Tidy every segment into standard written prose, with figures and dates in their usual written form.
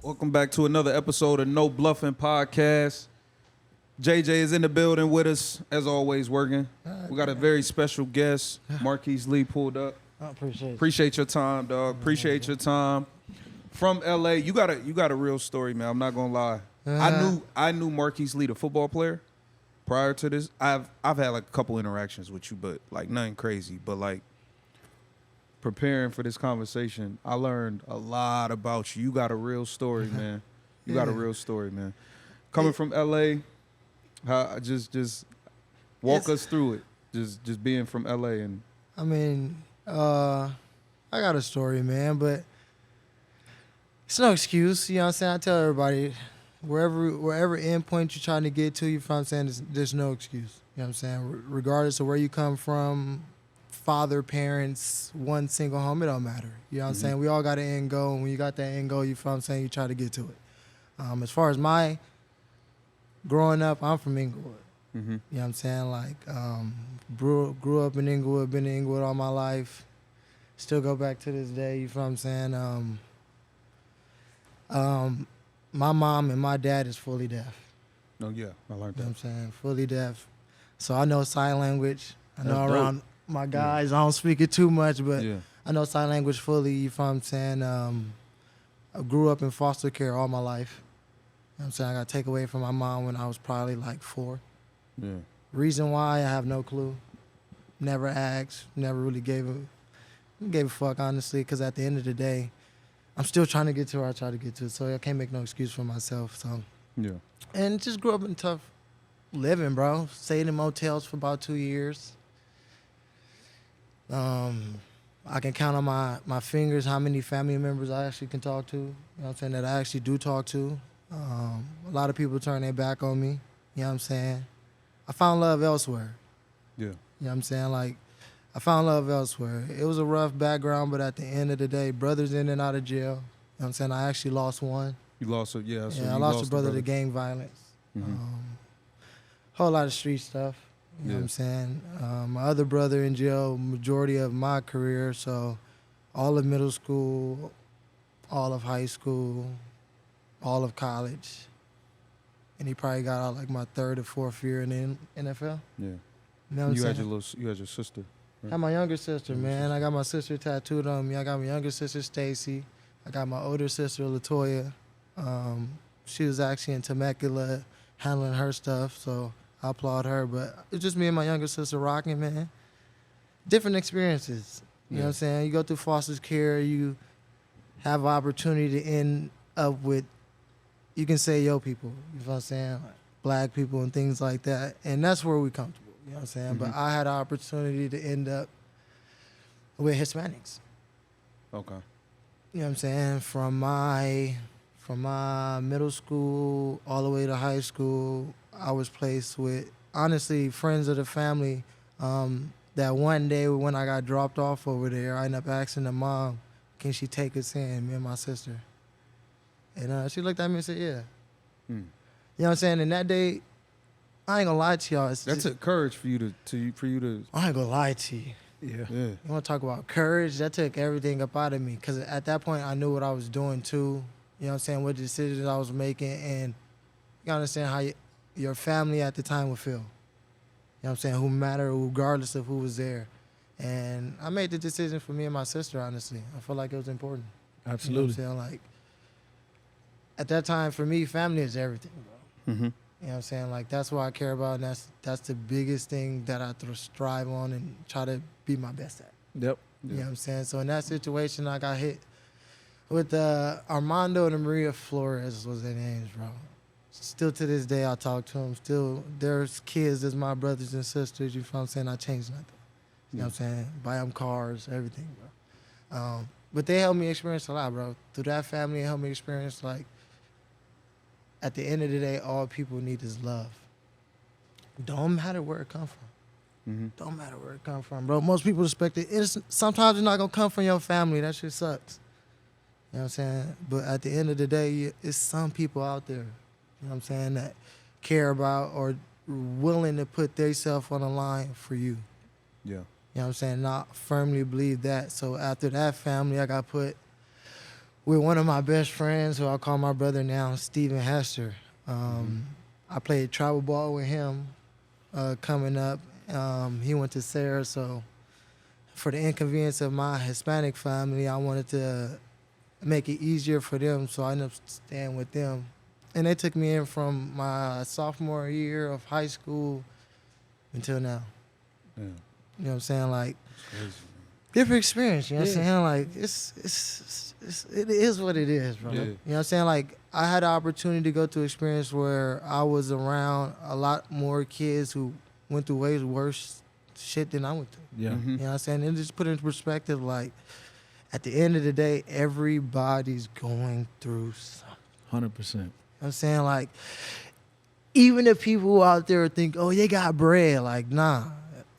Welcome back to another episode of No Bluffin Podcast. JJ is in the building with us, as always, working. We got a very special guest. Marqise Lee pulled up. I appreciate it. Appreciate your time, dog. Appreciate your time. From LA, you got a real story, man. I'm not gonna lie. I knew Marqise Lee, the football player, prior to this. I've had like a couple interactions with you, but like nothing crazy. But like preparing for this conversation, I learned a lot about you. You got a real story, man. You got a real story, man. Coming from LA, just walk us through it. Just being from LA and I mean, I got a story, man, but it's no excuse. You know what I'm saying? I tell everybody, wherever endpoint you're trying to get to, you know what I'm saying, there's no excuse. You know what I'm saying? Regardless of where you come from, father, parents, one single home, it don't matter. You know what I'm saying? We all got an end goal, and when you got that end goal, you know what I'm saying, you try to get to it. As far as my growing up, I'm from Inglewood. You know what I'm saying? Like, grew up in Inglewood, been in Inglewood all my life. Still go back to this day, you know what I'm saying? My mom and my dad is fully deaf. oh yeah, I learned You know that. what I'm saying? Fully deaf. So I know sign language. I know That's around my guys, I don't speak it too much, but Yeah. I know sign language fully, you know what I'm saying? I grew up in foster care all my life. You know what I'm saying? I got taken away from my mom when I was probably like 4. Yeah. Reason why, I have no clue. Never asked, never really gave a fuck, honestly, because at the end of the day, I'm still trying to get to where I try to get to, so I can't make no excuse for myself. So, Yeah. and just grew up in tough living, bro. Stayed in motels for about 2 years. I can count on my fingers how many family members I actually can talk to. You know what I'm saying? That I actually do talk to. A lot of people turn their back on me. You know what I'm saying? I found love elsewhere. Yeah. You know what I'm saying? Like, I found love elsewhere. It was a rough background, but at the end of the day, brothers in and out of jail. You know what I'm saying? I actually lost one. You lost it, yeah. So Yeah, I you lost a brother to gang violence. Whole lot of street stuff. You know what I'm saying? My other brother in jail majority of my career, so all of middle school, all of high school, all of college. And he probably got out like my 3rd or 4th year in the NFL. Yeah. You know what I'm You saying? had your sister. I got my younger sister, man. I got my sister tattooed on me. I got my younger sister, Stacy. I got my older sister, Latoya. She was actually in Temecula handling her stuff, so I applaud her. But it's just me and my younger sister rocking, man. Different experiences. You know what I'm saying? You go through foster care, you have an opportunity to end up with, you can say yo people, you know what I'm saying? Like black people and things like that. And that's where we comfortable. You know what I'm saying? But I had an opportunity to end up with Hispanics. Okay. You know what I'm saying? From my middle school all the way to high school, I was placed with, honestly, friends of the family that one day when I got dropped off over there, I ended up asking the mom, can she take us in, me and my sister? And she looked at me and said, yeah. You know what I'm saying? And that day, I ain't gonna lie to y'all. That took courage for you to. I ain't gonna lie to you. Yeah. You want to talk about courage? That took everything up out of me. Because at that point, I knew what I was doing too. You know what I'm saying? What decisions I was making. And you understand how your family at the time would feel. You know what I'm saying? Who mattered, regardless of who was there. And I made the decision for me and my sister, honestly. I felt like it was important. Absolutely. You know what I'm saying? Like, at that time, for me, family is everything, bro. You know what I'm saying? Like, that's what I care about, and that's the biggest thing that I strive on and try to be my best at. Yep. You know what I'm saying? So in that situation, I got hit with Armando and Maria Flores was their names, bro. Still to this day, I talk to them. Still, there's kids as my brothers and sisters. You know what I'm saying? I changed nothing. You know what I'm saying? Buy them cars, everything, bro. But they helped me experience a lot, bro. Through that family, it helped me experience, like, at the end of the day, all people need is love. Don't matter where it come from. Don't matter where it come from, bro. Most people expect it. Sometimes it's not going to come from your family. That shit sucks. You know what I'm saying? But at the end of the day, it's some people out there, you know what I'm saying, that care about or willing to put themselves on the line for you. Yeah. You know what I'm saying? Not firmly believe that. So after that family, I got put with one of my best friends, who I call my brother now, Steven Hester. I played travel ball with him coming up. He went to Sarah, so for the inconvenience of my Hispanic family, I wanted to make it easier for them, so I ended up staying with them. And they took me in from my sophomore year of high school until now. Yeah. You know what I'm saying? Like, Crazy. different experience, you know what I'm saying? Like, it is what it is, bro. Yeah. You know what I'm saying? Like, I had the opportunity to go to an experience where I was around a lot more kids who went through way worse shit than I went through. Yeah. Mm-hmm. You know what I'm saying? And just put it into perspective, like, at the end of the day, everybody's going through something. 100%. You know what I'm saying? Like, even the people out there think, oh, they got bread. Like, nah,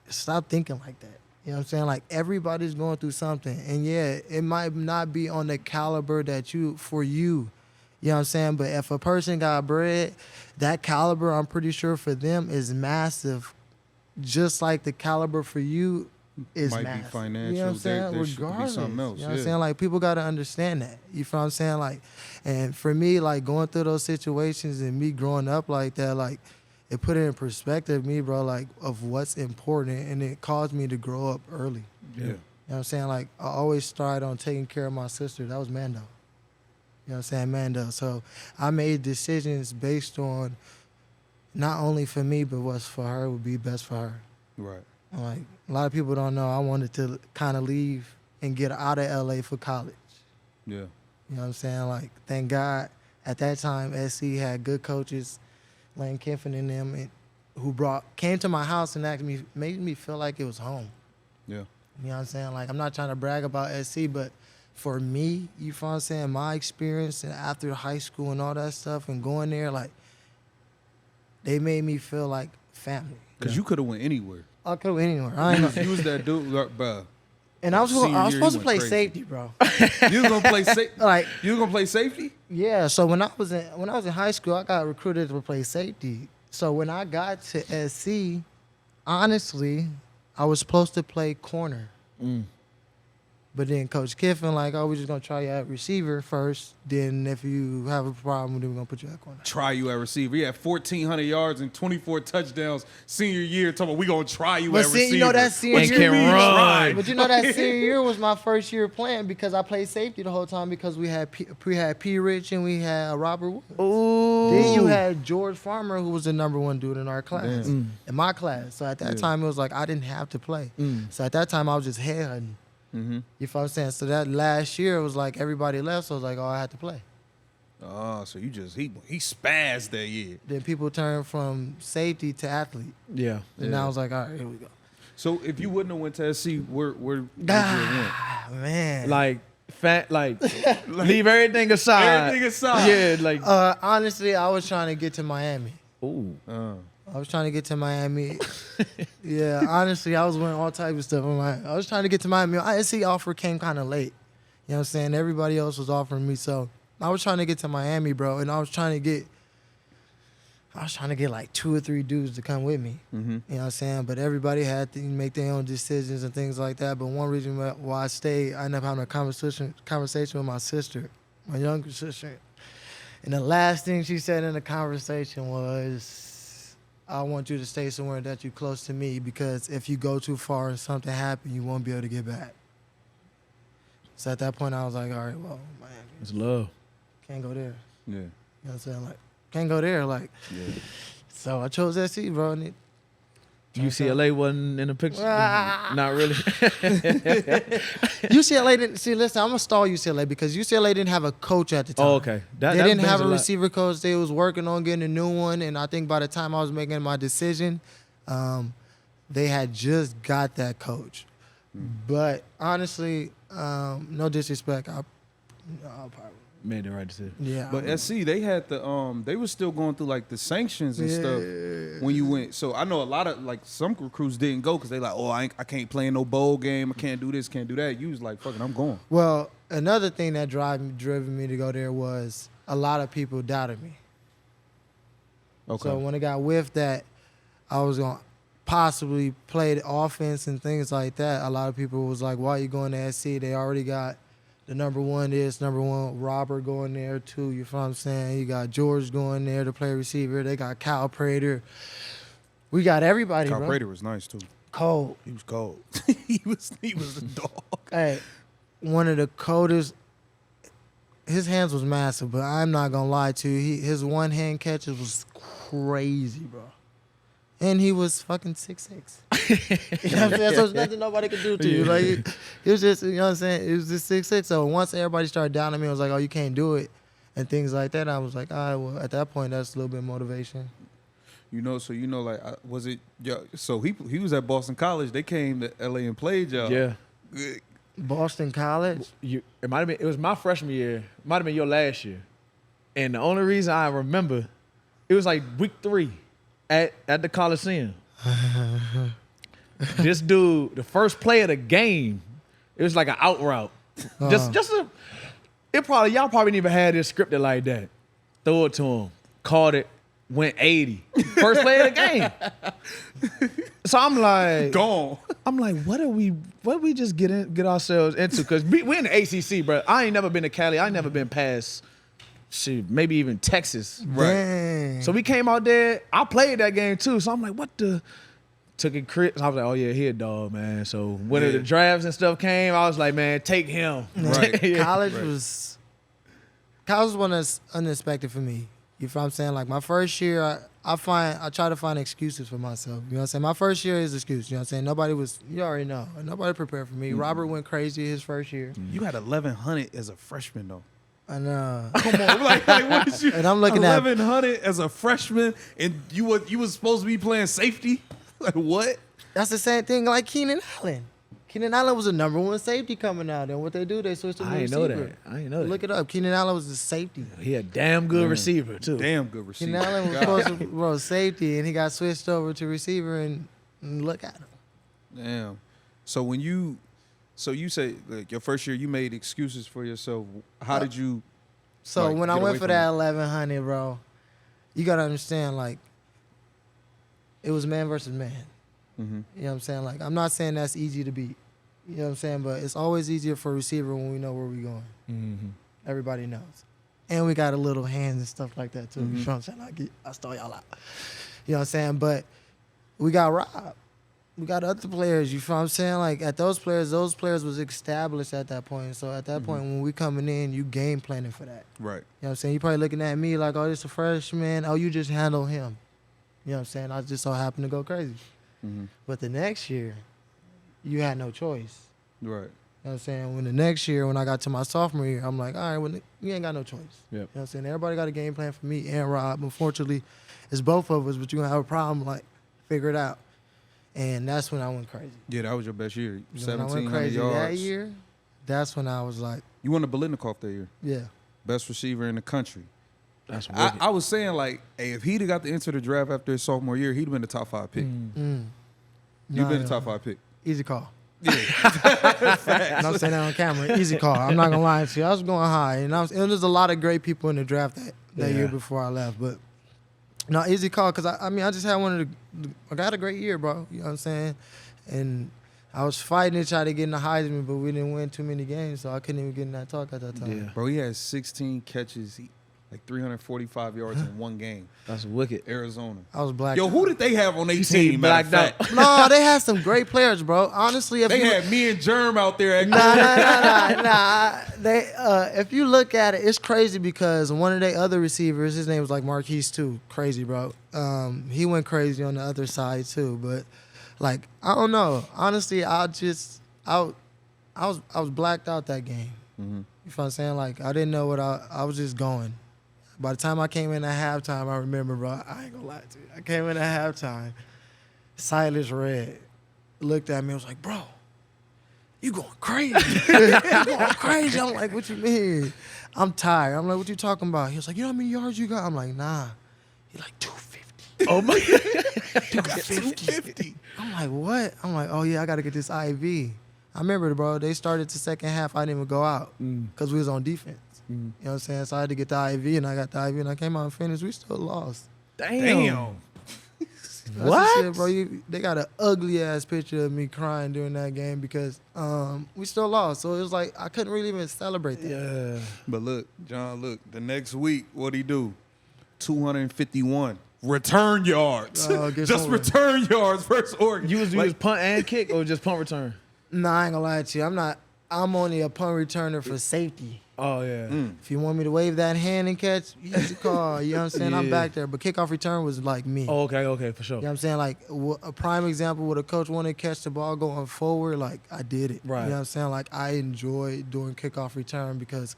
stop thinking like that. You know what I'm saying? Like, everybody's going through something. And yeah, it might not be on the caliber that for you. You know what I'm saying? But if a person got bread, that caliber, I'm pretty sure for them is massive. Just like the caliber for you is Might massive. be financial. You know what I'm saying? There should be Regardless. something else. You know what I'm saying? Like, people got to understand that. You feel what I'm saying? Like, and for me, like, going through those situations and me growing up like that, like, it put it in perspective, me, bro, like, of what's important. And it caused me to grow up early. Yeah. You know what I'm saying? Like, I always started on taking care of my sister. That was Mando. You know what I'm saying? Mando. So I made decisions based on not only for me, but what's for her would be best for her. Right. Like, a lot of people don't know, I wanted to kind of leave and get out of LA for college. Yeah. You know what I'm saying? Like, thank God at that time, SC had good coaches, Lane Kiffin and them, who came to my house and made me feel like it was home. Yeah. You know what I'm saying? Like, I'm not trying to brag about SC, but for me, you know what I'm saying, my experience and after high school and all that stuff and going there, like, they made me feel like family. Because you could have went anywhere. I could go anywhere. I ain't know. You was that dude, bro. And I was Senior supposed year, to play you went crazy. safety, bro. You was gonna play safety. Like, You was gonna play safety. yeah. So when I was in high school, I got recruited to play safety. So when I got to SC, honestly, I was supposed to play corner. But then Coach Kiffin, like, oh, we're just going to try you at receiver first. Then if you have a problem, then we're going to put you at corner. Try you at receiver. He had 1,400 yards and 24 touchdowns senior year. Talking about we gonna try you But at see, receiver. you know that senior What year- you mean Run. try? But you know that senior year was my first year playing because I played safety the whole time because we had P. Rich and we had Robert Woods. Ooh. Then you had George Farmer, who was the number one dude in our class, Damn. in my class. So at that time, it was like I didn't have to play. So at that time, I was just headhunting. Mm-hmm. You feel what I'm saying? So that last year, it was like everybody left, so it was like, oh, I had to play. Oh, so you just he spazzed that year. Then people turned from safety to athlete. Yeah. And Yeah. I was like, all right, here we go. So if you wouldn't have went to SC, where would you have Ah, man. Like, leave everything aside. Everything aside. Yeah, like, Honestly, I was trying to get to Miami. ooh. went? I was trying to get to Miami. Yeah, honestly, I was wearing all types of stuff. I was trying to get to Miami. ISC offer came kind of late. You know what I'm saying? Everybody else was offering me. So I was trying to get to Miami, bro. And I was trying to get like 2 or 3 dudes to come with me. Mm-hmm. You know what I'm saying? But everybody had to make their own decisions and things like that. But one reason why I stayed, I ended up having a conversation with my sister, my younger sister. And the last thing she said in the conversation was, I want you to stay somewhere that you're close to me because if you go too far and something happens, you won't be able to get back. So at that point, I was like, all right, well, Miami, It's love. can't go there. Yeah. You know what I'm saying? Like, can't go there. Like, Yeah. so I chose SC, bro. And UCLA wasn't in the picture. Ah. Not really. UCLA didn't see. Listen, I'm gonna stall UCLA because UCLA didn't have a coach at the time. Oh, okay. They didn't have a receiver coach. They was working on getting a new one, and I think by the time I was making my decision, they had just got that coach. But honestly, no disrespect, I'll probably, Made the right decision. yeah. But SC, they had the they were still going through like the sanctions and stuff when you went. So I know a lot of like some recruits didn't go because they like, oh, I can't play in no bowl game. I can't do this, can't do that. You was like, fucking, I'm going. Well, another thing that driven me to go there was a lot of people doubted me. Okay. So when it got whiffed that I was going to possibly play the offense and things like that, a lot of people was like, why are you going to SC? They already got the number one is number one. Robert going there too. You feel what I'm saying? You got George going there to play receiver. They got Kyle Prater. We got everybody, Kyle bro. Prater was nice too. Cold. He was cold. he was a dog. Hey, one of the coldest. His hands was massive, but I'm not gonna lie to you. His one hand catches was crazy, bro. And he was fucking 6'6". You know what I'm saying? So there's nothing nobody could do to you. Like it was just, you know what I'm saying? It was just 6'6". So once everybody started down on me, I was like, oh, you can't do it, and things like that. I was like, all right, well, at that point, that's a little bit of motivation. You know, so like, was it? Yeah. So he was at Boston College. They came to LA and played y'all. Yeah. Boston College. It might have been. It was my freshman year. Might have been your last year. And the only reason I remember, it was like week 3 at the Coliseum. This dude, the first play of the game, it was like an out route. Y'all probably didn't even have this scripted like that. Throw it to him, caught it, went 80. First play of the game. So I'm like, Gone. I'm like, what did we just get ourselves into? Because we're in the ACC, bro. I ain't never been to Cali. I ain't never been past, maybe even Texas. Right. Dang. So we came out there. I played that game too. So I'm like, what the? Took it Chris. I was like, oh yeah, he a dog, man. So when the drafts and stuff came, I was like, man, take him. Right. Yeah. College was one that's unexpected for me. You feel what I'm saying? Like my first year, I try to find excuses for myself. You know what I'm saying? My first year is excuse. You know what I'm saying? You already know. Nobody prepared for me. Robert went crazy his first year. You had 1,100 as a freshman though. I know. Come on, like what is you? And I'm looking at 1,100 as a freshman, and you was supposed to be playing safety. Like what? That's the same thing like Keenan Allen. Keenan Allen was the number one safety coming out, and what they do, they switched to the receiver. I ain't know that. Look it up. Keenan Allen was the safety. He a damn good receiver too. Damn good receiver. Keenan Allen was supposed to bro safety, and he got switched over to receiver, and look at him. Damn. So you say like your first year you made excuses for yourself. How did you? So like, when I get went away for from that 1,100, bro, you gotta understand, like, it was man versus man. Mm-hmm. You know what I'm saying? Like, I'm not saying that's easy to beat. You know what I'm saying? But it's always easier for a receiver when we know where we're going. Mm-hmm. Everybody knows. And we got a little hands and stuff like that, too. Mm-hmm. You know what I'm saying? Like, I stole y'all out. You know what I'm saying? But we got Rob. We got other players. You feel what I'm saying? Like, at those players was established at that point. So at that point, when we coming in, you game planning for that. Right. You know what I'm saying? You probably looking at me like, oh, this a freshman. Oh, you just handle him. You know what I'm saying? I just so happened to go crazy. Mm-hmm. But the next year, you had no choice. Right. You know what I'm saying? When the next year, when I got to my sophomore year, I'm like, all right, well, you ain't got no choice. Yep. You know what I'm saying? Everybody got a game plan for me and Rob. Unfortunately, it's both of us, but you're going to have a problem, like, figure it out. And that's when I went crazy. Yeah, that was your best year. When I went 1,700 crazy yards. that year, that's when I was like, You won the Biletnikoff that year. yeah. Best receiver in the country. That's wicked. I was saying, like, hey, if he'd have got to enter the draft after his sophomore year, he'd have been the top 5 pick. You've been the top 5 pick. Easy call. Yeah. And I'm saying that on camera. Easy call. I'm not going to lie to you. I was going high. And there's a lot of great people in the draft that year before I left. But, no, easy call because, I just had I got a great year, bro. You know what I'm saying? And I was fighting to try to get in the Heisman, but we didn't win too many games, so I couldn't even get in that talk at that time. Yeah. Bro, he had 16 catches, like 345 yards in one game. That's wicked. Arizona. I was blacked Yo, who did they have on their see team? blacked matter of out. fact? No, they had some great players, bro. Honestly, if They you had me and Germ out there. Nah. They if you look at it, it's crazy because one of their other receivers, his name was like Marqise too. Crazy, bro. He went crazy on the other side too. But like, I don't know. Honestly, I was blacked out that game. Mm-hmm. You feel what I'm saying? Like, I didn't know what I was just going. By the time I came in at halftime, I remember, bro, I ain't gonna lie to you. I came in at halftime, Silas Red looked at me and was like, bro, you going crazy. You going crazy. I'm like, what you mean? I'm tired. I'm like, what you talking about? He was like, you know how many yards you got? I'm like, nah. He like, 250. Oh my 250. I'm like, what? I'm like, oh yeah, I gotta get this IV. I remember, bro, they started the second half. I didn't even go out because we was on defense. You know what I'm saying? So I had to get the IV, and I got the IV, and I came out and finished. We still lost. Damn. What? Shit, bro. They got an ugly ass picture of me crying during that game because we still lost. So it was like I couldn't really even celebrate that. Yeah. But look, John, the next week, what'd he do? 251 return yards. Oh, get just somewhere. return yards versus Oregon. You was punt and kick or just punt return? Nah, I ain't gonna lie to you. I'm only a punt returner for safety. Oh, yeah. If you want me to wave that hand and catch, use the call. You know what I'm saying? I'm Yeah. back there. But kickoff return was like me. Oh, okay, for sure. You know what I'm saying? Like a prime example where the coach wanted to catch the ball going forward, like I did it. Right. You know what I'm saying? Like I enjoy doing kickoff return because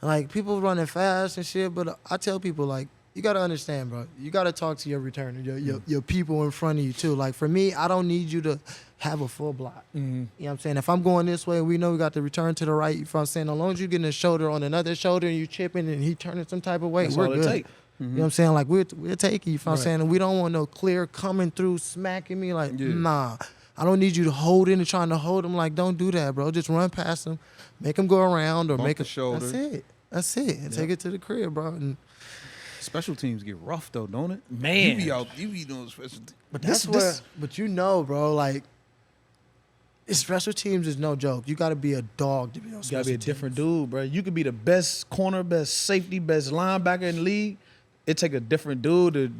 like people running fast and shit, but I tell people like, you got to understand, bro. You got to talk to your returner, your people in front of you too. Like for me, I don't need you to have a full block. Mm-hmm. You know what I'm saying? If I'm going this way, we know we got the return to the right. You know what I'm saying? As long as you're getting a shoulder on another shoulder and you chipping and he turning some type of way, That's we're all it good. take. You know what I'm saying? Like we'll take you. You know what I'm Right. saying? And we don't want no clear coming through, smacking me. Like, Yeah. nah. I don't need you to hold in and trying to hold him. Like, don't do that, bro. Just run past him, make him go around or Bump make the a shoulder. That's it. And take it to the crib, bro. And Special teams get rough though, don't it? Man. You be doing special teams. But that's but you know, bro, like special teams is no joke. You got to be a dog to be on You special gotta be a teams. different dude, bro. You could be the best corner, best safety, best linebacker in the league. It take a different dude to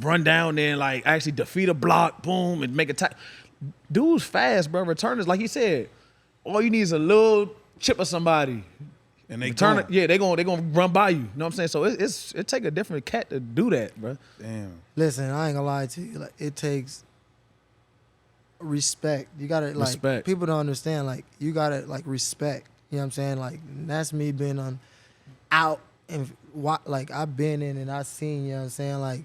run down there and like actually defeat a block, boom, and make a tackle. Dude's fast, bro. Returners, like he said, all you need is a little chip of somebody. And they Return it, gone. yeah, they gonna run by you. You know what I'm saying? So it take a different cat to do that, bro. Damn. Listen, I ain't gonna lie to you. Like it takes respect. You gotta like Respect. people don't understand. Like you gotta like respect. You know what I'm saying? Like that's me being on out and like I've been in and I've seen. You know what I'm saying? Like,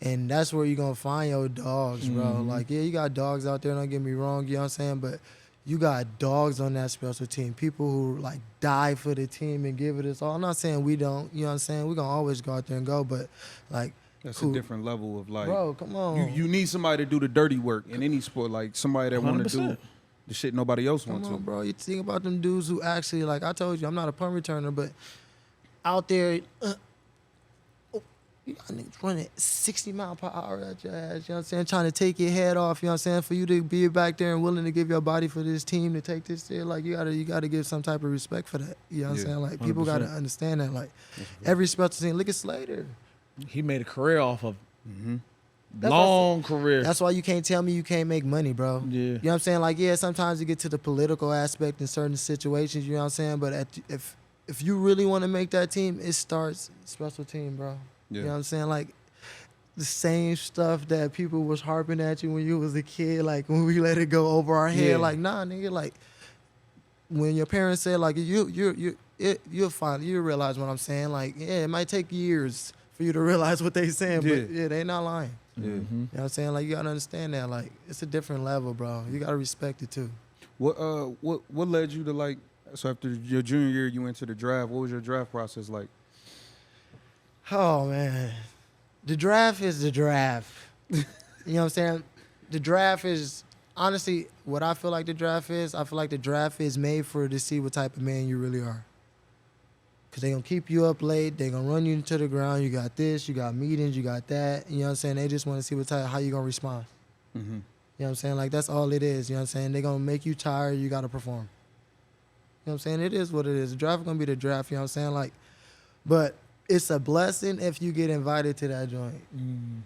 and that's where you gonna find your dogs, bro. Like yeah, you got dogs out there. Don't get me wrong. You know what I'm saying? But you got dogs on that special team. People who like die for the team and give it its all. I'm not saying we don't. You know what I'm saying? We gonna always go out there and go, but like. That's Cool. a different level of like. Bro, come on. You need somebody to do the dirty work in any sport, like somebody that want to do 100%. the shit nobody else Come wants on, to. bro. You think about them dudes who actually, like I told you, I'm not a punt returner, but out there, you got niggas running 60 mile per hour at your ass, you know what I'm saying? Trying to take your head off, you know what I'm saying? For you to be back there and willing to give your body for this team to take this there, like you gotta give some type of respect for that. You know what I'm Yeah, saying? Like people 100%. gotta understand that. Like every special team, look at Slater. He made a career off of That's long career. That's why you can't tell me you can't make money, bro. Yeah. You know what I'm saying? Like, yeah, sometimes you get to the political aspect in certain situations, you know what I'm saying? But if you really want to make that team, it starts special team, bro. Yeah. You know what I'm saying? Like, the same stuff that people was harping at you when you was a kid, like, when we let it go over our head. Yeah. Like, nah, nigga, like, when your parents said, like, you'll realize what I'm saying. Like, yeah, it might take years for you to realize what they saying, but, yeah, they not lying. Yeah. You know what I'm saying? Like you gotta understand that. Like it's a different level, bro. You gotta respect it too. What led you to like? So after your junior year, you went to the draft. What was your draft process like? Oh man, the draft is the draft. You know what I'm saying? The draft is honestly what I feel like the draft is. I feel like the draft is made to see what type of man you really are. Cause they gonna keep you up late. They gonna run you into the ground. You got this. You got meetings. You got that. You know what I'm saying? They just want to see how you gonna respond. Mm-hmm. You know what I'm saying? Like that's all it is. You know what I'm saying? They gonna make you tired. You gotta perform. You know what I'm saying? It is what it is. The draft gonna be the draft. You know what I'm saying? Like, but it's a blessing if you get invited to that joint. You know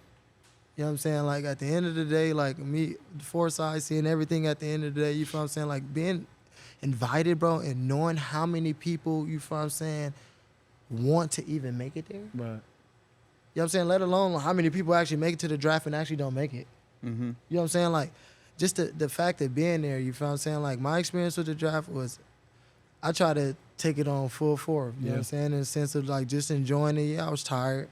what I'm saying? Like at the end of the day, like me, the foresight, seeing everything at the end of the day. You feel what I'm saying? Like being invited, bro, and knowing how many people, you feel what I'm saying, want to even make it there. Right. You know what I'm saying? Let alone how many people actually make it to the draft and actually don't make it. Mm-hmm. You know what I'm saying? Like, just the fact of being there, you feel what I'm saying? Like, my experience with the draft was, I try to take it on full force. You know what I'm saying? In the sense of, like, just enjoying it. Yeah, I was tired.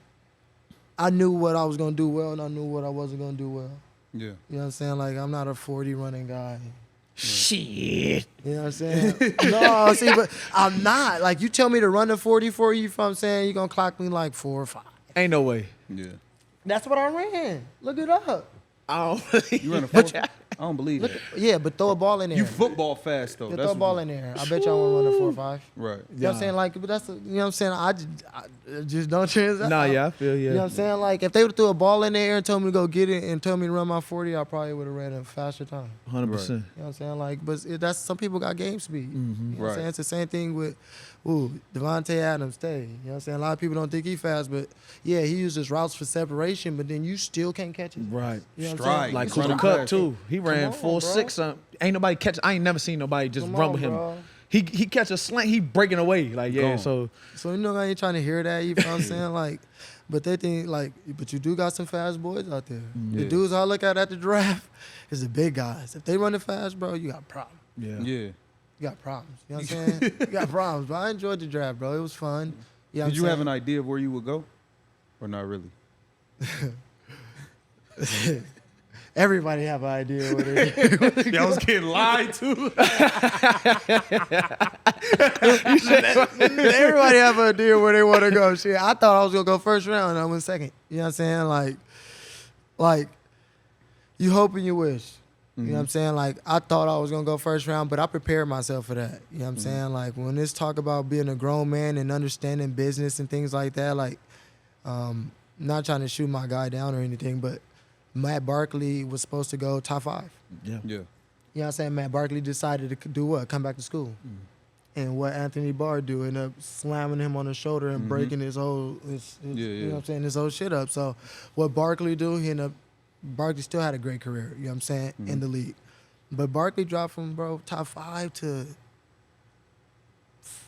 I knew what I was going to do well, and I knew what I wasn't going to do well. Yeah. You know what I'm saying? Like, I'm not a 40 running guy. Shit. You know what I'm saying? No, see, but I'm not. Like, you tell me to run a 40 for you, what I'm saying, you're going to clock me like 4 or 5. Ain't no way. Yeah. That's what I ran. Look it up. I don't. You ran a 4. I don't believe that. Yeah, but throw a ball in there. You football fast though. Yeah, That's throw a ball in there. I bet y'all want to run a 4.5. Right. You know what I'm saying? Like, but that's, you know what I'm saying? I just don't change that. Nah, yeah, I feel You know what I'm saying? Like, if they would have threw a ball in the air and told me to go get it and told me to run my 40, I probably would have ran a faster time. 100%. You know what I'm saying? Like, but that's some people got game speed. You know what I'm saying? It's the same thing with, Devontae Adams, You know what I'm saying? A lot of people don't think he fast, but yeah, he uses routes for separation, but then you still can't catch it. Right. You know what I'm Stride. saying? Like He's Cooper running Kupp fast. too. He ran on, 4.6 something. Ain't nobody catch. I ain't never seen nobody just Come run on, with him. bro. He catch a slant. He breaking away. Like yeah. Gone. So So, you know, I ain't trying to hear that, you know what I'm saying? Like, but they think, like, but you do got some fast boys out there. The Yeah. dudes I look at the draft is the big guys. If they running fast, bro, you got problems. yeah. Yeah. You got problems. You know what I'm saying? You got problems. But I enjoyed the draft, bro. It was fun. You know Did what you have I'm an idea of where you would go, or not really? saying? Everybody have an idea what it is. Y'all was getting lied to. Everybody have an idea where they want to go. Shit, I thought I was going to go first round and I went second. You know what I'm saying? Like you hope and you wish. You know what I'm saying? Like, I thought I was going to go first round, but I prepared myself for that. You know what I'm saying? Like, when this talk about being a grown man and understanding business and things like that, like, not trying to shoot my guy down or anything, but Matt Barkley was supposed to go top 5. Yeah. Yeah. You know what I'm saying? Matt Barkley decided to do what? Come back to school. And what Anthony Barr do, end up slamming him on the shoulder and breaking his whole, you know what I'm saying, his whole shit up. So what Barkley do, Barkley still had a great career, you know what I'm saying, in the league. But Barkley dropped from, top 5 to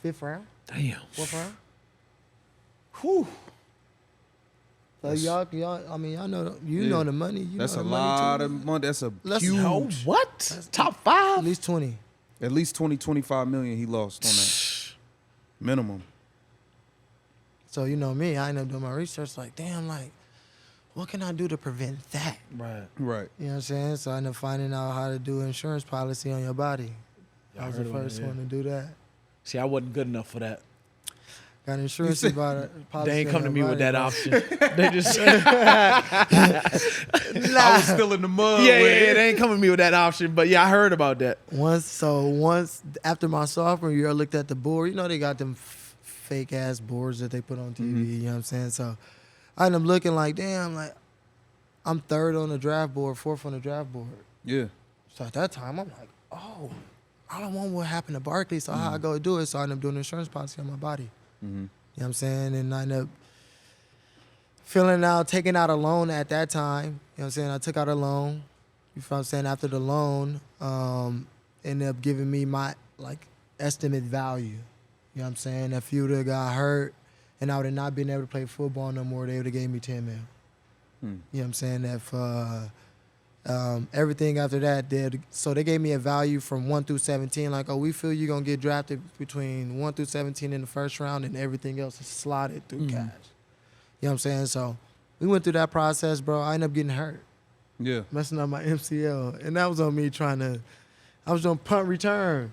5th round, Damn. 4th round. Whew. So y'all, I mean, y'all know, you know the money. You That's know a the lot money of money. That's a Let's- huge. No, what? Top too. 5? At least 20. At least 25 million he lost on that. Minimum. So you know me, I ended up doing my research like, damn, like, what can I do to prevent that? Right. Right. You know what I'm saying? So I ended up finding out how to do insurance policy on your body. I was the heard about first that, yeah. one to do that. See, I wasn't good enough for that. Got insurance policy. They ain't come to on me your with body, that bro. option. They just I was still in the mud. yeah, with it. they ain't coming to me with that option. But yeah, I heard about that. Once after my sophomore year, I looked at the board. You know they got them fake ass boards that they put on TV. You know what I'm saying? So I ended up looking like, damn, like I'm 3rd on the draft board, 4th on the draft board. Yeah. So at that time, I'm like, oh, I don't want what happened to Barkley, so how I go do it? So I ended up doing insurance policy on my body. You know what I'm saying? And I ended up taking out a loan at that time. You know what I'm saying? I took out a loan. You know what I'm saying? After the loan, ended up giving me my, like, estimate value. You know what I'm saying? If you would have got hurt and I would have not been able to play football no more, they would have gave me 10 mil. You know what I'm saying? If everything after that, they gave me a value from 1 through 17. Like, we feel you're going to get drafted between 1 through 17 in the first round and everything else is slotted through cash. You know what I'm saying? So we went through that process, bro. I ended up getting hurt, Yeah. messing up my MCL. And that was on me I was doing punt return.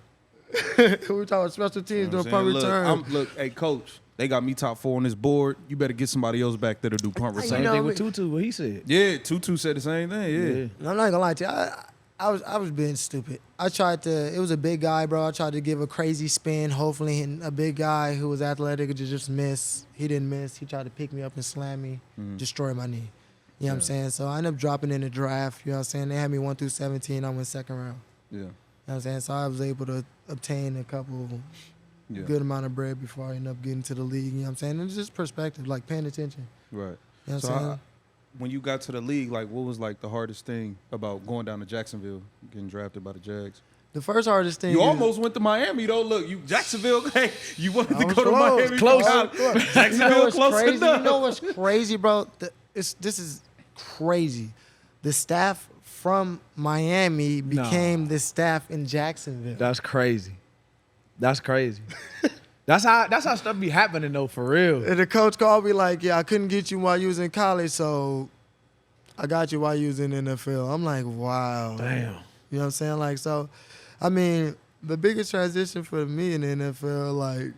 We were talking about special teams doing punt return. Look, hey, coach, they got me top 4 on this board. You better get somebody else back there to do punt You Same return. know, thing with Tutu, what he said. Yeah, Tutu said the same thing. Yeah. And I'm not gonna lie to you. I was being stupid. It was a big guy, bro. I tried to give a crazy spin. Hopefully, and a big guy who was athletic could just miss. He didn't miss. He tried to pick me up and slam me, destroy my knee. You know what I'm saying? So I ended up dropping in the draft. You know what I'm saying? They had me 1 through 17. I went 2nd round. Yeah. You know what I'm saying? So I was able to obtain a couple good amount of bread before I ended up getting to the league. You know what I'm saying? And it's just perspective, like paying attention. Right. You know what I'm So saying? when you got to the league, like, what was like the hardest thing about going down to Jacksonville, getting drafted by the Jags? The first hardest thing You almost went to Miami though. Look, you Jacksonville. Hey, you wanted to was go to close. Miami. Close. Jacksonville You know what's close crazy? enough. You know what's crazy, bro? This is crazy. The staff from Miami became the staff in Jacksonville. That's crazy. That's crazy. That's how stuff be happening though, for real. And the coach called me like, yeah, I couldn't get you while you was in college, so I got you while you was in NFL. I'm like, wow. Damn. You know what I'm saying? Like, so, I mean, the biggest transition for me in the NFL, like,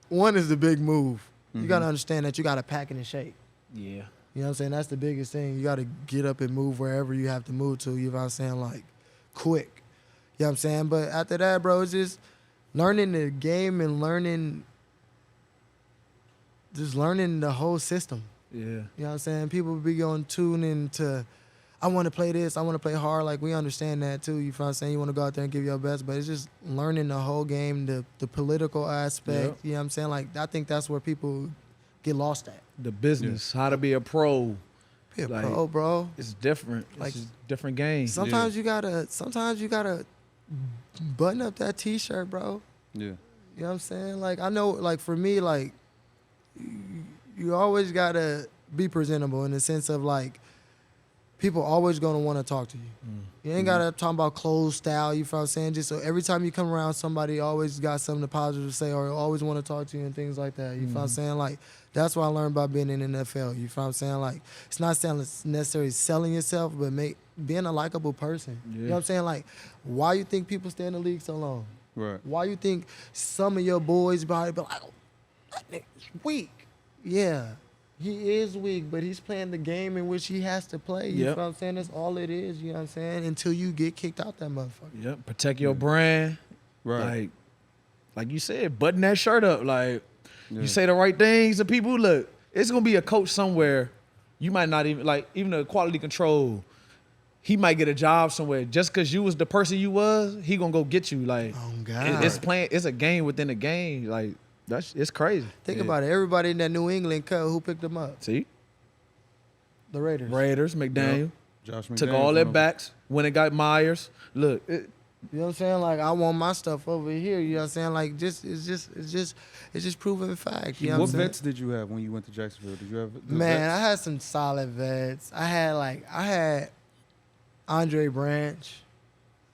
one is the big move. You got to understand that you got to pack in shape. Yeah. You know what I'm saying? That's the biggest thing. You got to get up and move wherever you have to move to. You know what I'm saying? Like, quick. You know what I'm saying? But after that, bro, it's just learning the game and learning the whole system. Yeah. You know what I'm saying? People be going tune into, I want to play this, I want to play hard. Like, we understand that too. You feel what I'm saying? You want to go out there and give your best, but it's just learning the whole game, the political aspect. Yep. You know what I'm saying? Like, I think that's where people get lost at. The business, how to be a pro. Be a Like, pro, bro. It's different. Like, It's just different game. Sometimes you gotta button up that t-shirt, bro. Yeah. You know what I'm saying? Like, I know, like, for me, like, you always gotta be presentable in the sense of, like, people always gonna want to talk to you. You ain't gotta talk about clothes, style, you feel what I'm saying? Just so every time you come around, somebody always got something positive to say or always want to talk to you and things like that. You feel what I'm saying? Like, that's what I learned about being in the NFL. You feel what I'm saying? Like, it's not necessarily selling yourself, but being a likable person. You know what I'm saying? Like, why you think people stay in the league so long? Right. Why you think some of your boys probably be like, oh, that nigga's weak? Yeah, he is weak, but he's playing the game in which he has to play. You Yep. know what I'm saying? That's all it is, you know what I'm saying? Until you get kicked out that motherfucker. Yep. Protect your brand. Right. Like you said, button that shirt up. Like, you say the right things to people. Look, it's gonna be a coach somewhere. You might not even even the quality control. He might get a job somewhere just because you was the person you was. He gonna go get you. Like, Oh, God. it's a game within a game. Like, it's crazy. Think about it. Everybody in that New England cut, who picked them up? See, The Raiders. Raiders, McDaniel Josh took McDaniels all their went over- backs when it got Myers. Look, You know what I'm saying? Like, I want my stuff over here. You know what I'm saying? Like, it's just proven fact. You know What what I'm saying? vets did you have when you went to Jacksonville? Did you have good Man, vets? I had some solid vets. I had Andre Branch.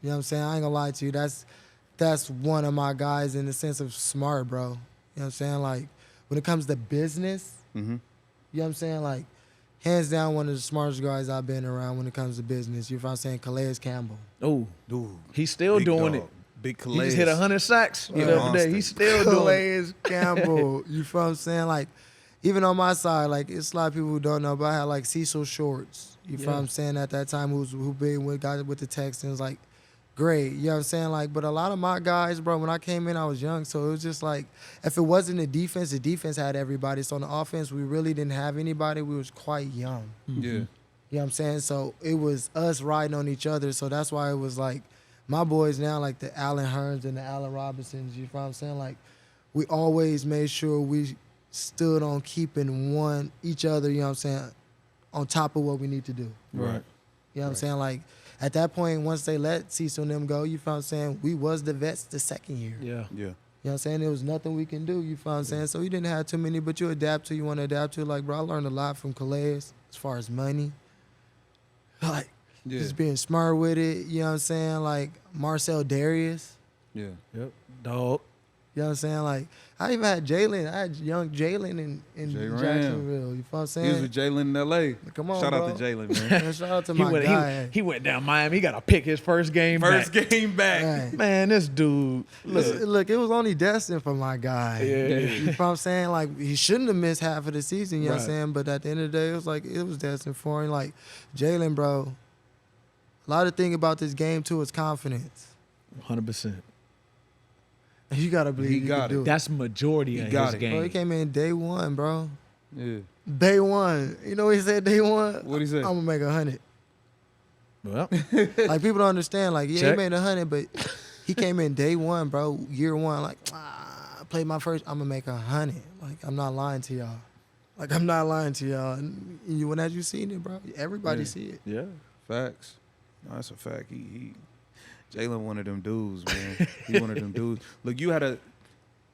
You know what I'm saying? I ain't gonna lie to you. That's one of my guys in the sense of smart, bro. You know what I'm saying? Like, when it comes to business, Mm-hmm. you know what I'm saying? Like, hands down, one of the smartest guys I've been around when it comes to business. You know what I'm saying? Calais Campbell. oh, Dude, he's still big doing dog. it. Big He Calais. just hit 100 sacks the other monster. day. He's still doing it. Calais Campbell. You feel what I'm saying? Like, even on my side, like, it's a lot of people who don't know, but I had, like, Cecil Shorts. You feel what I'm saying? At that time, who been with guys with the Texans, like, great. You know what I'm saying? Like, but a lot of my guys, bro, when I came in, I was young. So it was just like, if it wasn't the defense had everybody. So on the offense, we really didn't have anybody. We was quite young. Yeah. You know what I'm saying? So it was us riding on each other. So that's why it was like, my boys now, like the Allen Hearns and the Allen Robinsons, you know what I'm saying? Like, we always made sure we stood on keeping each other, you know what I'm saying, on top of what we need to do. Right. You know what I'm saying? Like, at that point, once they let Cecil and them go, you feel what I'm saying, we was the vets the second year. Yeah. Yeah. You know what I'm saying? There was nothing we can do, you feel what I'm saying? So we didn't have too many, but you adapt to, you want to adapt to. Like, bro, I learned a lot from Calais as far as money. Like, Yeah. just being smart with it, you know what I'm saying? Like, Marcel Darius, Yeah. Yep. Dog. you know what I'm saying? Like, I even had Jalen. I had young Jalen in J-Ram. Jacksonville, you feel what I'm He was saying? with Jalen in L.A. Come on, Shout bro. out to Jalen, man. Man, shout out to my guy. He went down Miami. He got to pick his first game First back. game back. Hey. Man, this dude. Look, it was only destined for my guy. Yeah. You know what I'm saying? Like, he shouldn't have missed half of the season, you know what I'm Right. saying? But at the end of the day, it was like, it was destined for him. Like, Jalen, bro, a lot of thing about this game, too, is confidence. 100%. You got to believe He you got can it. do it. That's majority He of got his it. game. Bro, he came in day one, bro. Yeah. Day one. You know what he said day one? What'd he say? I'm going to make 100. Well, Like, people don't understand. Like, yeah, Check. he made 100, but he came in day one, bro. Year one, like, I played my first. I'm gonna make 100. Like, I'm not lying to y'all. Like, I'm not lying to y'all. And you, when as you seen it, bro, everybody Yeah. see it. yeah. Facts. No, that's a fact. He Jalen one of them dudes, man. He one of them dudes. Look, you had a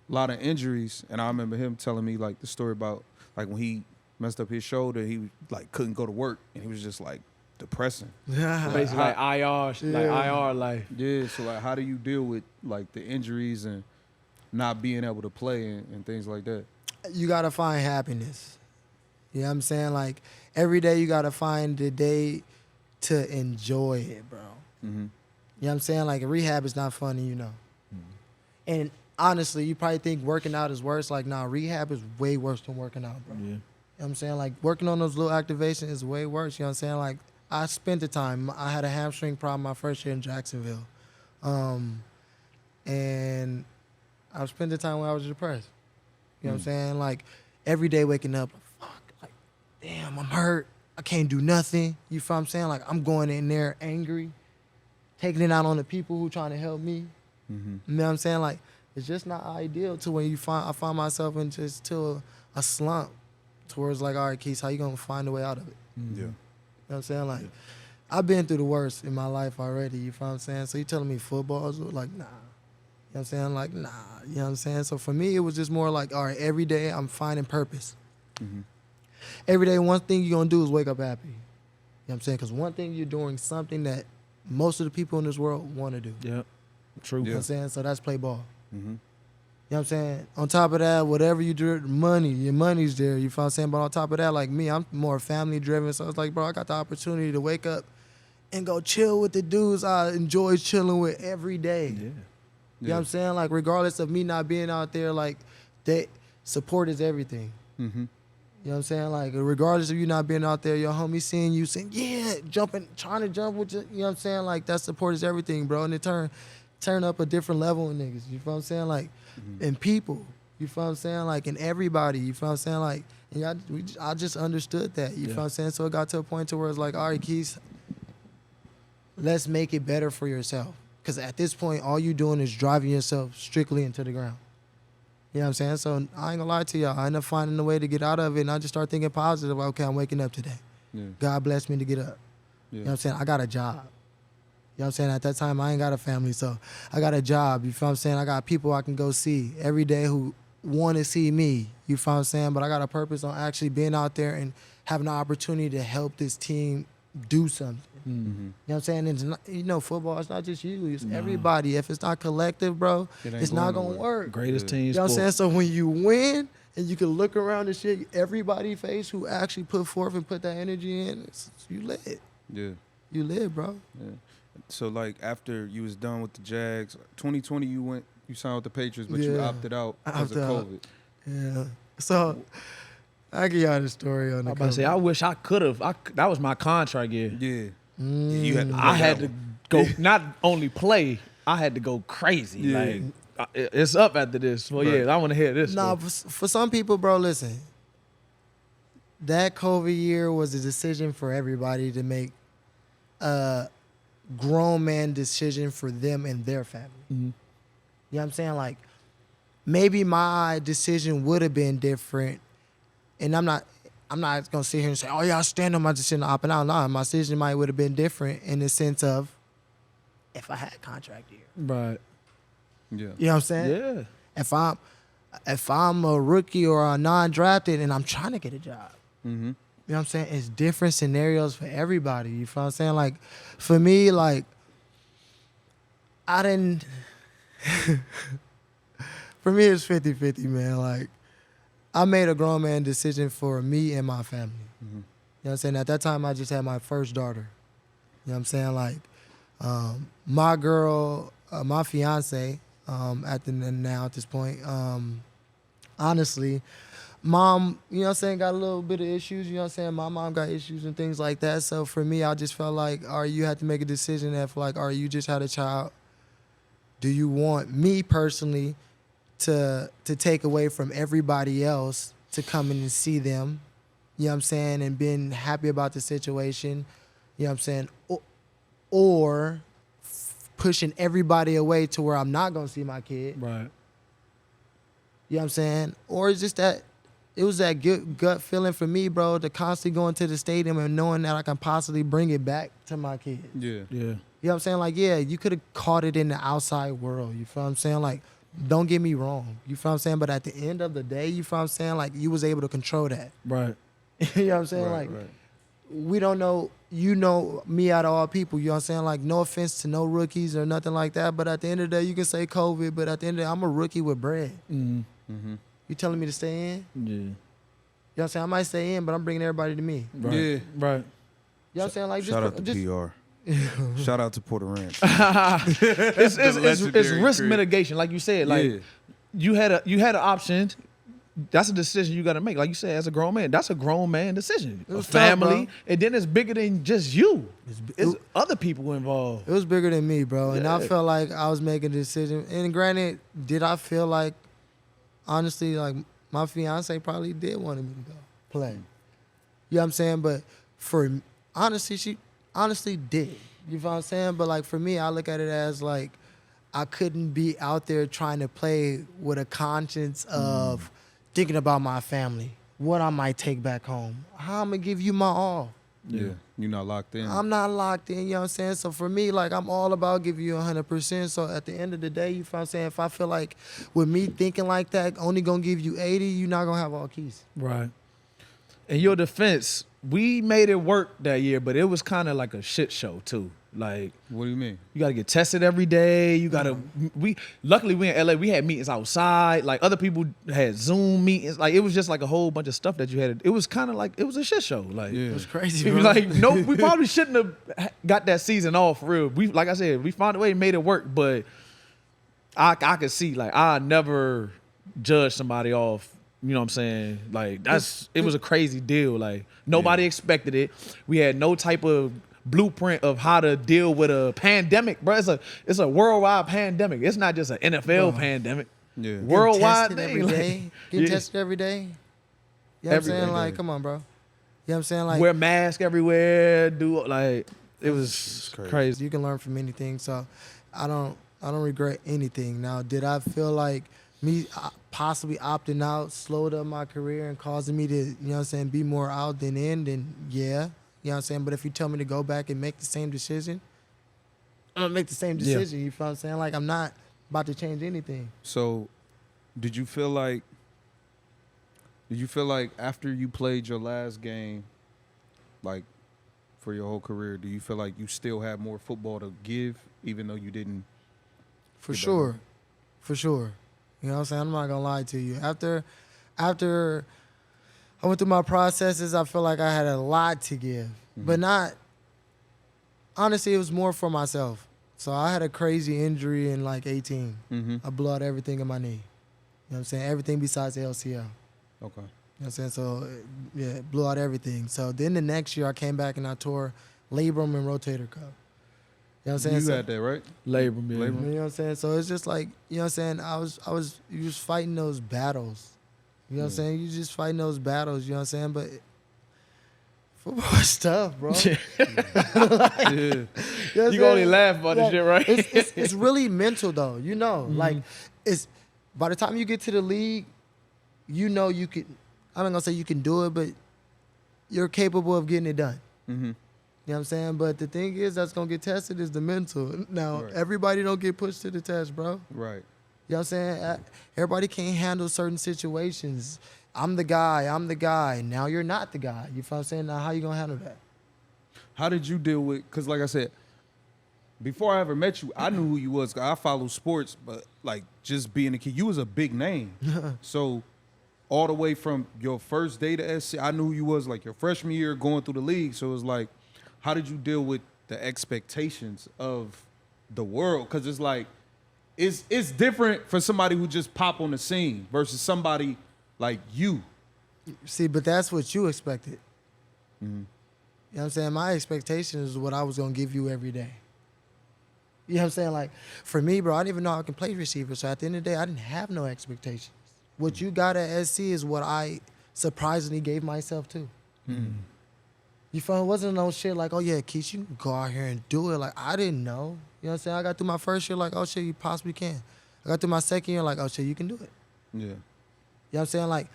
lot of injuries, and I remember him telling me like the story about like when he messed up his shoulder, he like couldn't go to work, and he was just like depressing. Basically, like IR, like IR life. Yeah. So like, how do you deal with like the injuries and not being able to play and things like that? You gotta find happiness. You know what I'm saying? Like, every day you gotta find the day to enjoy it, bro. Mm-hmm. You know what I'm saying? Like, rehab is not funny, you know. And honestly, you probably think working out is worse. Like, nah, rehab is way worse than working out, bro. Yeah. You know what I'm saying? Like, working on those little activations is way worse. You know what I'm saying? Like, I spent the time. I had a hamstring problem my first year in Jacksonville. And I spent the time when I was depressed. You know what I'm saying? Like, every day waking up, fuck, like, damn, I'm hurt. I can't do nothing. You feel what I'm saying? Like, I'm going in there angry, taking it out on the people who trying to help me. You know what I'm saying? Like, it's just not ideal to when I find myself in just to a slump towards like, all right, Keith, how you gonna find a way out of it? Yeah. You know what I'm saying? Like, I've been through the worst in my life already, you feel what I'm saying? So you telling me football is like, nah. You know what I'm saying? Like, nah. You know what I'm saying? So for me, it was just more like, all right, every day I'm finding purpose. Every day, one thing you're gonna do is wake up happy. You know what I'm saying? Because one thing, you're doing something that most of the people in this world want to do. Yeah, true. You know what I'm saying? So that's play ball. Mm-hmm. You know what I'm saying? On top of that, whatever you do, your money's there. You feel what I'm saying? But on top of that, like me, I'm more family driven. So it's like, bro, I got the opportunity to wake up and go chill with the dudes I enjoy chilling with every day. Yeah. You know what I'm saying? Like, regardless of me not being out there, like, support is everything. Mm-hmm. You know what I'm saying? Like, regardless of you not being out there, your homie seeing you saying, yeah, jumping, trying to jump with you. You know what I'm saying? Like, that support is everything, bro. And it turn up a different level in niggas. You feel what I'm saying? Like, in people. You feel what I'm saying? Like, in everybody. You feel what I'm saying? Like, and I just understood that. You feel what I'm saying? So it got to a point to where it's like, all right, Keith, let's make it better for yourself. Because at this point, all you doing is driving yourself strictly into the ground. You know what I'm saying? So I ain't gonna lie to y'all. I end up finding a way to get out of it, and I just start thinking positive. Okay, I'm waking up today. Yeah. God blessed me to get up. Yeah. You know what I'm saying? I got a job. You know what I'm saying? At that time, I ain't got a family, so I got a job. You feel what I'm saying? I got people I can go see every day who want to see me. You feel what I'm saying? But I got a purpose on actually being out there and having the opportunity to help this team do something. Mm-hmm. You know what I'm saying? It's not, you know, football, it's not just you. It's everybody. If it's not collective, bro, it's not going to work. Greatest team You know what I'm sport. saying? So when you win and you can look around and shit, everybody face who actually put forth and put that energy in, you lit. Yeah. You lit, bro. Yeah. So like after you was done with the Jags, 2020 you signed with the Patriots, but you Yeah. opted out because of Opted out. COVID. Yeah. So I give y'all the story on I'm the about to say, I wish I could have. That was my contract year. Yeah. You had to play I that had to one. go, not only play, I had to go crazy. Yeah. Like, it's up after this. Well, Right. yeah, I want to hear this. Nah, though. for some people, bro, listen. That COVID year was a decision for everybody to make a grown man decision for them and their family. Mhm. You know what I'm saying? Like, maybe my decision would have been different. And I'm not gonna sit here and say, oh yeah, I stand on my decision opting out. Nah, my decision might would have been different in the sense of if I had a contract year. Right. Yeah. You know what I'm saying? Yeah. If I'm a rookie or a non-drafted and I'm trying to get a job, Mm-hmm. you know what I'm saying? It's different scenarios for everybody. You feel what I'm saying? Like, for me, like, I didn't... For me, it's 50-50, man. Like, I made a grown man decision for me and my family. Mm-hmm. You know what I'm saying? At that time, I just had my first daughter. You know what I'm saying? Like, my girl, my fiance, at this point, honestly, mom, you know what I'm saying, got a little bit of issues. You know what I'm saying? My mom got issues and things like that. So for me, I just felt like, all right, you had to make a decision that, like, all right, you just had a child. Do you want me personally to take away from everybody else to come in and see them, you know what I'm saying, and being happy about the situation, you know what I'm saying, or pushing everybody away to where I'm not going to see my kid, Right. you know what I'm saying, or it's just that it was that good gut feeling for me, bro, to constantly going to the stadium and knowing that I can possibly bring it back to my kid. Yeah. Yeah. You know what I'm saying? Like, yeah, you could have caught it in the outside world. You feel what I'm saying? Like, don't get me wrong. You feel what I'm saying? But at the end of the day, you feel what I'm saying? Like, you was able to control that. Right. You know what I'm saying? Right, like, right. we don't know, you know me out of all people. You know what I'm saying? Like, no offense to no rookies or nothing like that. But at the end of the day, you can say COVID. But at the end of the day, I'm a rookie with bread. Mm-hmm. Mm-hmm. You telling me to stay in? Yeah. You know what I'm saying? I might stay in, but I'm bringing everybody to me. Right. Yeah. Right. You know what I'm saying? Like, Shout out to just PR. Shout out to Porter Ranch. It's legendary risk crib. mitigation, like you said. Like Yeah. you had an option that's a decision you got to make. Like you said, as a grown man, that's a grown man decision. It was A family, tough, bro. and then it's bigger than just you. It's it- other people involved. It was bigger than me, bro. And I Yeah. felt like I was making a decision. And granted, did I feel like, honestly, like my fiance probably did want me to go play. You know what I'm saying? But honestly, she honestly did. You know what I'm saying? But like for me, I look at it as like I couldn't be out there trying to play with a conscience of thinking about my family, what I might take back home, how I'm gonna give you my all. Yeah. You're not locked in. I'm not locked in, you know what I'm saying? So for me, like I'm all about giving you 100%. So at the end of the day, you know what I'm saying? If I feel like with me thinking like that, only gonna give you 80, you're not gonna have all keys. Right. In your defense, we made it work that year, but it was kind of like a shit show too. Like, What do you mean? you got to get tested every day. You got to, luckily we in LA, we had meetings outside. Like other people had Zoom meetings. Like it was just like a whole bunch of stuff that you had. It was kind of like, it was a shit show. Like, Yeah. It was crazy, we bro. like, no, we probably shouldn't have got that season off for real. We, like I said, we found a way and made it work, but I could see, like, I never judge somebody off. You know what I'm saying? Like it was a crazy deal. Like nobody expected it. We had no type of blueprint of how to deal with a pandemic, bro. It's a worldwide pandemic. It's not just an NFL pandemic. Yeah. Worldwide Getting tested thing. every Like, day. Getting yeah. tested every day. You know what I'm Every saying? day. Like, come on, bro. You know what I'm saying? Like, Wear mask everywhere. Do like it was crazy. crazy. you can learn from anything. So I don't regret anything. Now, did I feel like me possibly opting out slowed up my career and causing me to, you know what I'm saying, be more out than in? Then yeah. You know what I'm saying? But if you tell me to go back and make the same decision, I'm gonna make the same Yeah. decision. You feel what I'm saying? Like I'm not about to change anything. So, did you feel like after you played your last game, like for your whole career, do you feel like you still have more football to give, even though you didn't? For Get back sure. on. For sure. You know what I'm saying? I'm not gonna lie to you. After I went through my processes, I feel like I had a lot to give. But not honestly, it was more for myself. So I had a crazy injury in like 18. Mm-hmm. I blew out everything in my knee. You know what I'm saying? Everything besides the LCL. You know Okay. what I'm saying? So yeah, blew out everything. So then the next year I came back and I tore labrum and rotator cuff. You know what I'm saying? You So- had that, right? Labor, man. Labor. you know what I'm saying? So it's just like, you know what I'm saying? You was fighting those battles. You know what I'm saying? You just fighting those battles, you know what I'm saying? But football is tough, bro. Yeah. You know what I'm You can only saying? laugh about this shit, right? It's really mental though, you know. Like it's by the time you get to the league, you know you can I'm not gonna say you can do it, but you're capable of getting it done. Mm-hmm. You know what I'm saying? But the thing is that's gonna get tested is the mental. Now, Right. everybody don't get pushed to the test, bro. Right. You know what I'm saying? Everybody can't handle certain situations. I'm the guy. Now you're not the guy. You feel what I'm saying? Now how you gonna handle that? How did you deal with? Because like I said, before I ever met you, I knew who you was. I follow sports, but like just being a kid, you was a big name. So all the way from your first day to SC, I knew who you was like your freshman year going through the league. So it was like, how did you deal with the expectations of the world? Because it's like, it's different for somebody who just pop on the scene versus somebody like you. See, but that's what you expected. Mhm. You know what I'm saying? My expectation is what I was gonna give you every day. You know what I'm saying? Like for me, bro, I didn't even know I can play receiver. So at the end of the day, I didn't have no expectations. What you got at SC is what I surprisingly gave myself to. You feel it wasn't no shit like, oh yeah, Keith, you can go out here and do it. Like I didn't know. You know what I'm saying? I got through my first year like, oh shit, you possibly can. I got through my second year like, oh shit, you can do it. Yeah. You know what I'm saying? Like,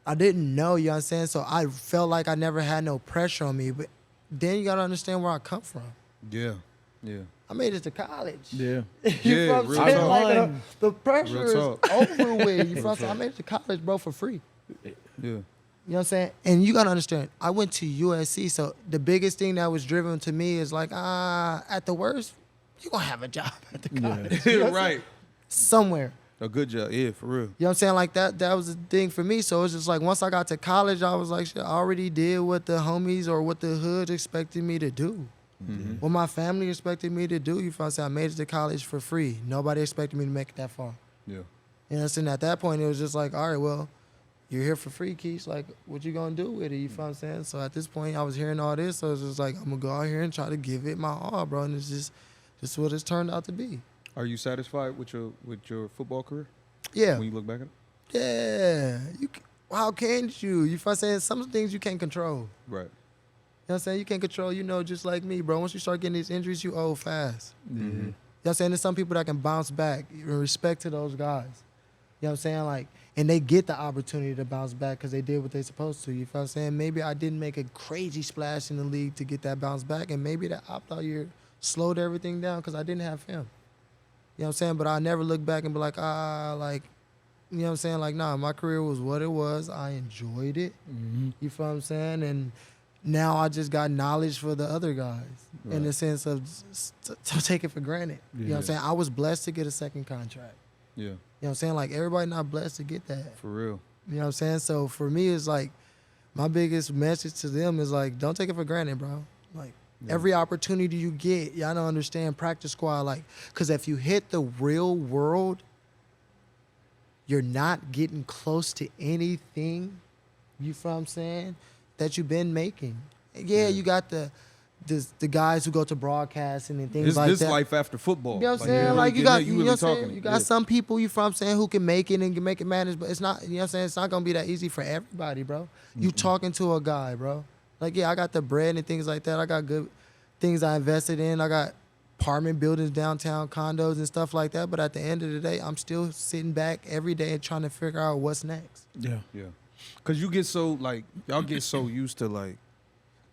I didn't know, you know what I'm saying? So I felt like I never had no pressure on me. But then you got to understand where I come from. Yeah. Yeah. I made it to college. Yeah. You Yeah, feel what I'm real saying? talk. Like, the pressure Real is talk. over with. You feel what I'm Real saying? I made it to college, bro, for free. Yeah. You know what I'm saying? And you got to understand, I went to USC. So the biggest thing that was driven to me is like, at the worst, you're going to have a job at the college. You know what I'm saying? Right. Somewhere. A good job. Yeah, for real. You know what I'm saying? Like that was the thing for me. So it's just like once I got to college, I was like, shit, I already did what the homies or what the hood expected me to do. Mm-hmm. What my family expected me to do. You feel what I'm saying? I made it to college for free. Nobody expected me to make it that far. Yeah. You know what I'm saying? At that point, it was just like, all right, well, you're here for free, Keish. Like, what you gonna do with it? You feel what I'm saying? So at this point, I was hearing all this, so it's just like, I'm gonna go out here and try to give it my all, bro. And it's just what it's turned out to be. Are you satisfied with your football career? Yeah. When you look back at it? Yeah. How can you? You feel what I'm saying? Some things you can't control. Right. You know what I'm saying? You can't control, just like me, bro. Once you start getting these injuries, you old fast. Mm-hmm. You know what I'm saying? There's some people that can bounce back. Respect to those guys. You know what I'm saying? Like, and they get the opportunity to bounce back because they did what they're supposed to. You feel what I'm saying? Maybe I didn't make a crazy splash in the league to get that bounce back, and maybe that opt-out year slowed everything down because I didn't have him. You know what I'm saying? But I never look back and be like, you know what I'm saying? Like, nah, my career was what it was. I enjoyed it. Mm-hmm. You feel what I'm saying? And now I just got knowledge for the other guys in the sense of to take it for granted. Yeah. You know what I'm saying? I was blessed to get a second contract. Yeah. You know what I'm saying? Like, everybody not blessed to get that. For real. You know what I'm saying? So for me, it's like, my biggest message to them is like, don't take it for granted, bro. Like, every opportunity you get, y'all don't understand practice squad. Like, because if you hit the real world, you're not getting close to anything, you feel what I'm saying, that you've been making. Yeah, you got the guys who go to broadcasting and things like this that. life after football. You know what I'm saying? really Like, you getting got, it, you know what I'm saying? talking it. You got some people, you feel what I'm saying, who can make it and can make it manage, but it's not, you know what I'm saying? It's not going to be that easy for everybody, bro. You talking to a guy, bro. Like, yeah, I got the bread and things like that. I got good things I invested in. I got apartment buildings, downtown condos and stuff like that. But at the end of the day, I'm still sitting back every day and trying to figure out what's next. Yeah. Yeah. Because you get so, like, y'all get so used to, like,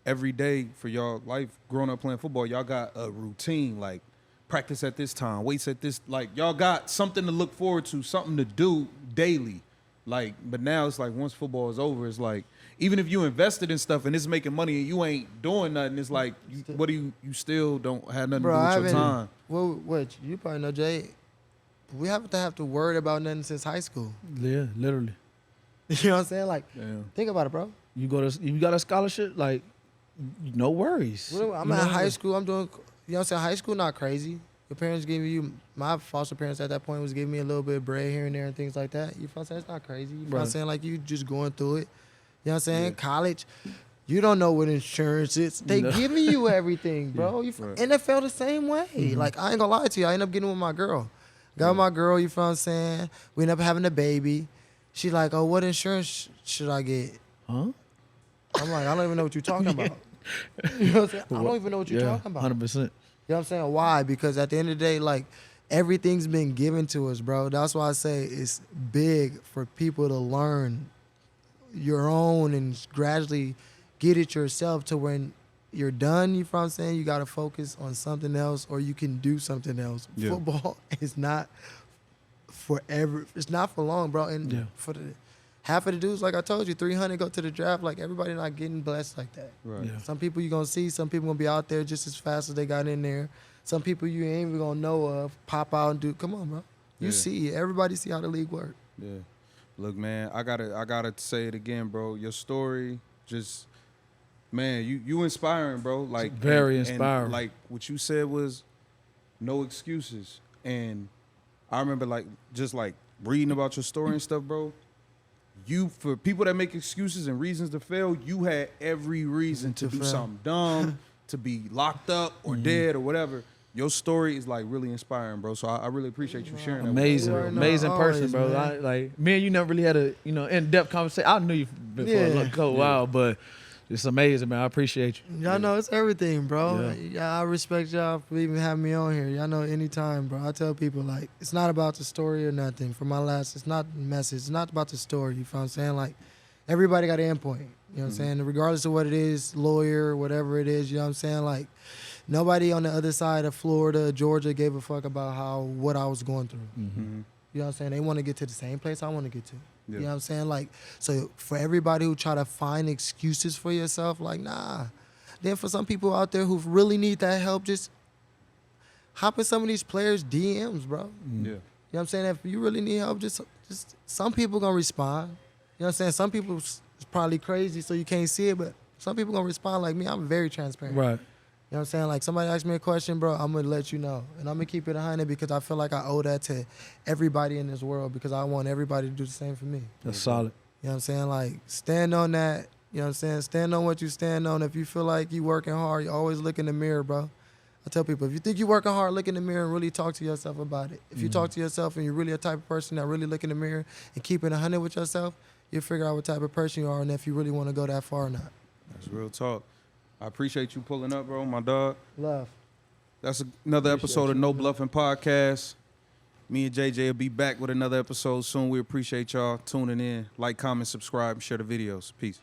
every day for y'all life growing up playing football, y'all got a routine, like practice at this time, weights at this, like y'all got something to look forward to, something to do daily. Like, but now it's like once football is over, it's like, even if you invested in stuff and it's making money and you ain't doing nothing, it's like, what do you still don't have nothing Bro, to do with your time. Well, what you probably know, Jay, we haven't have to worry about nothing since high school. Yeah, literally. You know what I'm saying? Like, Damn. think about it, bro. You got a scholarship, like, no worries. I'm at high school. I'm doing, you know what I'm saying? High school not crazy. Your parents giving you, my foster parents at that point was giving me a little bit of bread here and there and things like that. You feel what I'm saying? It's not crazy. You feel what I'm saying? Like, you just going through it. You know what I'm saying? Yeah. College, you don't know what insurance is. They giving you everything, bro. NFL the same way. Like, I ain't gonna lie to you. I end up getting with my girl. Got with my girl, you feel what I'm saying? We end up having a baby. She like, oh, what insurance should I get? Huh? I'm like, I don't even know what you're talking about. You know what I'm saying? I don't even know what you're talking about. 100%. You know what I'm saying? Why? Because at the end of the day, like, everything's been given to us, bro. That's why I say it's big for people to learn your own and gradually get it yourself to when you're done, you feel what I'm saying? You got to focus on something else or you can do something else. Yeah. Football is not forever. It's not for long, bro. And for the half of the dudes, like I told you, 300 go to the draft. Like, everybody not getting blessed like that. Right. Yeah. Some people you're going to see. Some people going to be out there just as fast as they got in there. Some people you ain't even going to know of pop out and do. Come on, bro. You see it. Everybody see how the league work. Yeah. Look, man, I gotta say it again, bro. Your story just, man, you inspiring, bro. Like, very and inspiring. like, what you said was no excuses. And I remember, like, just like reading about your story and stuff, bro. For people that make excuses and reasons to fail, you had every reason to do fail. something dumb, to be locked up or dead or whatever. Your story is like really inspiring, bro. So I really appreciate you sharing that. Amazing, Right now, amazing person, always, bro. man. Like, me and you never really had a, in-depth conversation. I knew you before a while, but it's amazing, man. I appreciate you. Y'all know it's everything, bro. Yeah. Yeah, I respect y'all for even having me on here. Y'all know anytime, bro. I tell people, like, it's not about the story or nothing. For my last, it's not the message. It's not about the story. You feel what I'm saying? Like, everybody got an endpoint. You know what I'm saying? Regardless of what it is, lawyer, whatever it is, you know what I'm saying? Like, nobody on the other side of Florida, Georgia gave a fuck about what I was going through. Mm-hmm. You know what I'm saying? They want to get to the same place I want to get to. Yeah. You know what I'm saying? Like, so for everybody who try to find excuses for yourself, like, nah. Then for some people out there who really need that help, just hop in some of these players' DMs, bro. Yeah. You know what I'm saying? If you really need help, just some people gonna respond. You know what I'm saying? Some people it's probably crazy, so you can't see it, but some people gonna respond like me. I'm very transparent. Right. You know what I'm saying? Like, somebody asks me a question, bro, I'm going to let you know. And I'm going to keep it 100 because I feel like I owe that to everybody in this world because I want everybody to do the same for me. That's solid. You know what I'm saying? Like, stand on that. You know what I'm saying? Stand on what you stand on. If you feel like you working hard, you always look in the mirror, bro. I tell people, if you think you're working hard, look in the mirror and really talk to yourself about it. If you talk to yourself and you're really a type of person that really look in the mirror and keep it 100 with yourself, you'll figure out what type of person you are and if you really want to go that far or not. That's real talk. I appreciate you pulling up, bro, my dog. Love. That's another episode of No Bluffin Podcast. Me and JJ will be back with another episode soon. We appreciate y'all tuning in. Like, comment, subscribe, and share the videos. Peace.